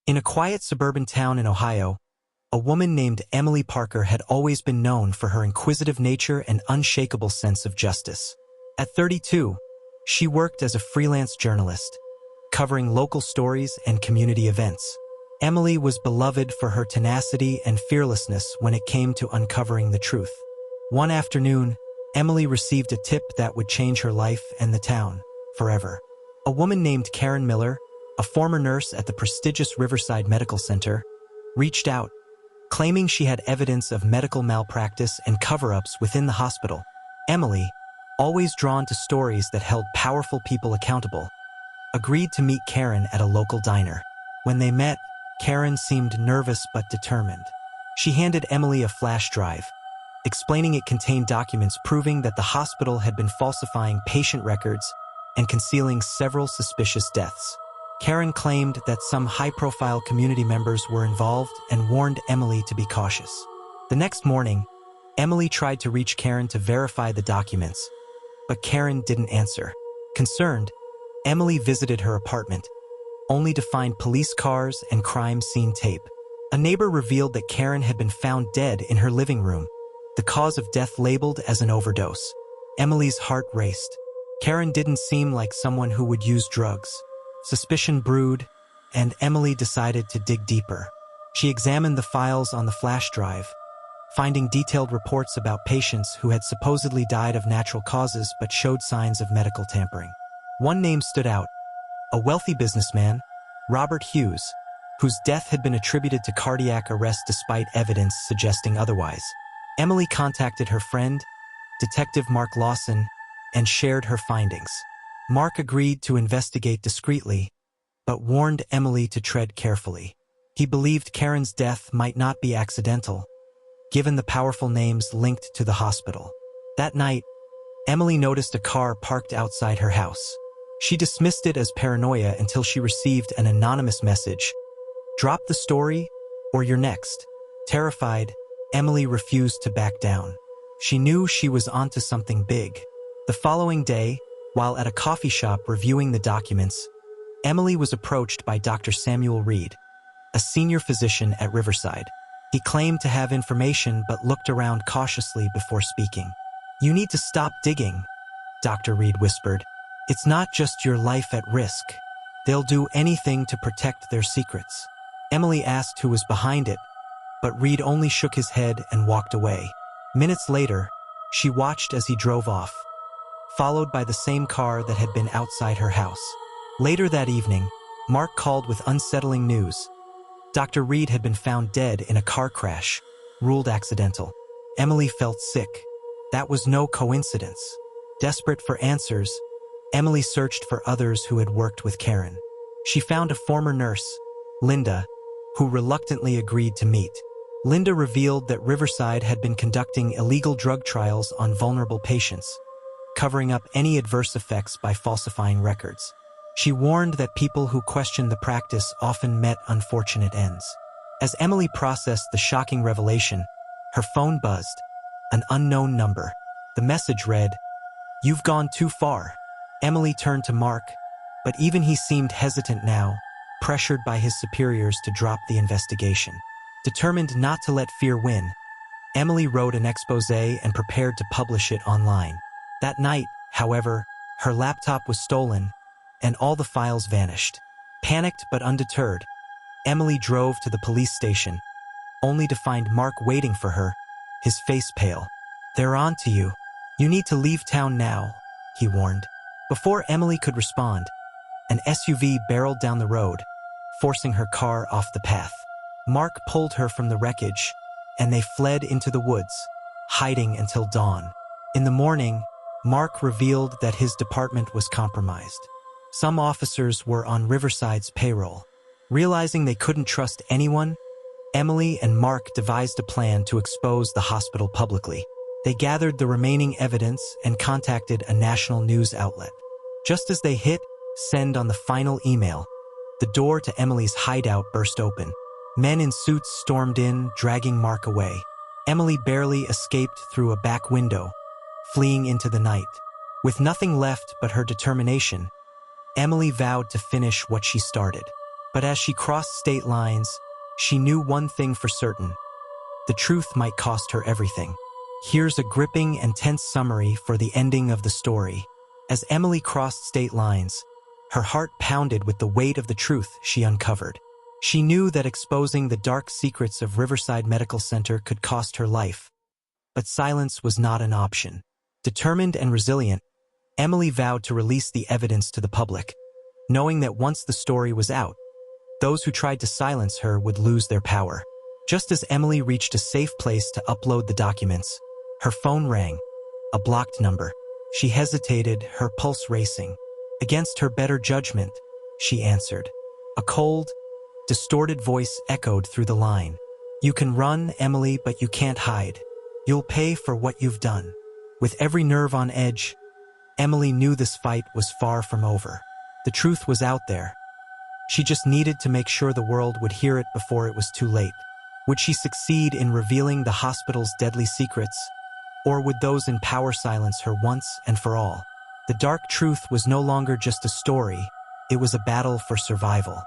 In a quiet suburban town in Ohio, a woman named Emily Parker had always been known for her inquisitive nature and unshakable sense of justice. At 32, she worked as a freelance journalist, covering local stories and community events. Emily was beloved for her tenacity and fearlessness when it came to uncovering the truth. One afternoon, Emily received a tip that would change her life and the town forever. A woman named Karen Miller, a former nurse at the prestigious Riverside Medical Center, reached out, claiming she had evidence of medical malpractice and cover-ups within the hospital. Emily, always drawn to stories that held powerful people accountable, agreed to meet Karen at a local diner. When they met, Karen seemed nervous but determined. She handed Emily a flash drive, explaining it contained documents proving that the hospital had been falsifying patient records and concealing several suspicious deaths. Karen claimed that some high-profile community members were involved and warned Emily to be cautious. The next morning, Emily tried to reach Karen to verify the documents, but Karen didn't answer. Concerned, Emily visited her apartment, only to find police cars and crime scene tape. A neighbor revealed that Karen had been found dead in her living room, the cause of death labeled as an overdose. Emily's heart raced. Karen didn't seem like someone who would use drugs. Suspicion brewed, and Emily decided to dig deeper. She examined the files on the flash drive, finding detailed reports about patients who had supposedly died of natural causes but showed signs of medical tampering. One name stood out, a wealthy businessman, Robert Hughes, whose death had been attributed to cardiac arrest despite evidence suggesting otherwise. Emily contacted her friend, Detective Mark Lawson, and shared her findings. Mark agreed to investigate discreetly, but warned Emily to tread carefully. He believed Karen's death might not be accidental, given the powerful names linked to the hospital. That night, Emily noticed a car parked outside her house. She dismissed it as paranoia until she received an anonymous message. "Drop the story, or you're next." Terrified, Emily refused to back down. She knew she was onto something big. The following day, while at a coffee shop reviewing the documents, Emily was approached by Dr. Samuel Reed, a senior physician at Riverside. He claimed to have information but looked around cautiously before speaking. "You need to stop digging," Dr. Reed whispered. "It's not just your life at risk. They'll do anything to protect their secrets." Emily asked who was behind it, but Reed only shook his head and walked away. Minutes later, she watched as he drove off, followed by the same car that had been outside her house. Later that evening, Mark called with unsettling news. Dr. Reed had been found dead in a car crash, ruled accidental. Emily felt sick. That was no coincidence. Desperate for answers, Emily searched for others who had worked with Karen. She found a former nurse, Linda, who reluctantly agreed to meet. Linda revealed that Riverside had been conducting illegal drug trials on vulnerable patients, covering up any adverse effects by falsifying records. She warned that people who questioned the practice often met unfortunate ends. As Emily processed the shocking revelation, her phone buzzed, an unknown number. The message read, "You've gone too far." Emily turned to Mark, but even he seemed hesitant now, pressured by his superiors to drop the investigation. Determined not to let fear win, Emily wrote an exposé and prepared to publish it online. That night, however, her laptop was stolen, and all the files vanished. Panicked but undeterred, Emily drove to the police station, only to find Mark waiting for her, his face pale. "They're on to you. You need to leave town now," he warned. Before Emily could respond, an SUV barreled down the road, forcing her car off the path. Mark pulled her from the wreckage, and they fled into the woods, hiding until dawn. In the morning, Mark revealed that his department was compromised. Some officers were on Riverside's payroll. Realizing they couldn't trust anyone, Emily and Mark devised a plan to expose the hospital publicly. They gathered the remaining evidence and contacted a national news outlet. Just as they hit send on the final email, the door to Emily's hideout burst open. Men in suits stormed in, dragging Mark away. Emily barely escaped through a back window, fleeing into the night. With nothing left but her determination, Emily vowed to finish what she started. But as she crossed state lines, she knew one thing for certain. The truth might cost her everything. Here's a gripping and tense summary for the ending of the story. As Emily crossed state lines, her heart pounded with the weight of the truth she uncovered. She knew that exposing the dark secrets of Riverside Medical Center could cost her life. But silence was not an option. Determined and resilient, Emily vowed to release the evidence to the public, knowing that once the story was out, those who tried to silence her would lose their power. Just as Emily reached a safe place to upload the documents, her phone rang, a blocked number. She hesitated, her pulse racing. Against her better judgment, she answered. A cold, distorted voice echoed through the line. "You can run, Emily, but you can't hide. You'll pay for what you've done." With every nerve on edge, Emily knew this fight was far from over. The truth was out there. She just needed to make sure the world would hear it before it was too late. Would she succeed in revealing the hospital's deadly secrets? Or would those in power silence her once and for all? The dark truth was no longer just a story, it was a battle for survival.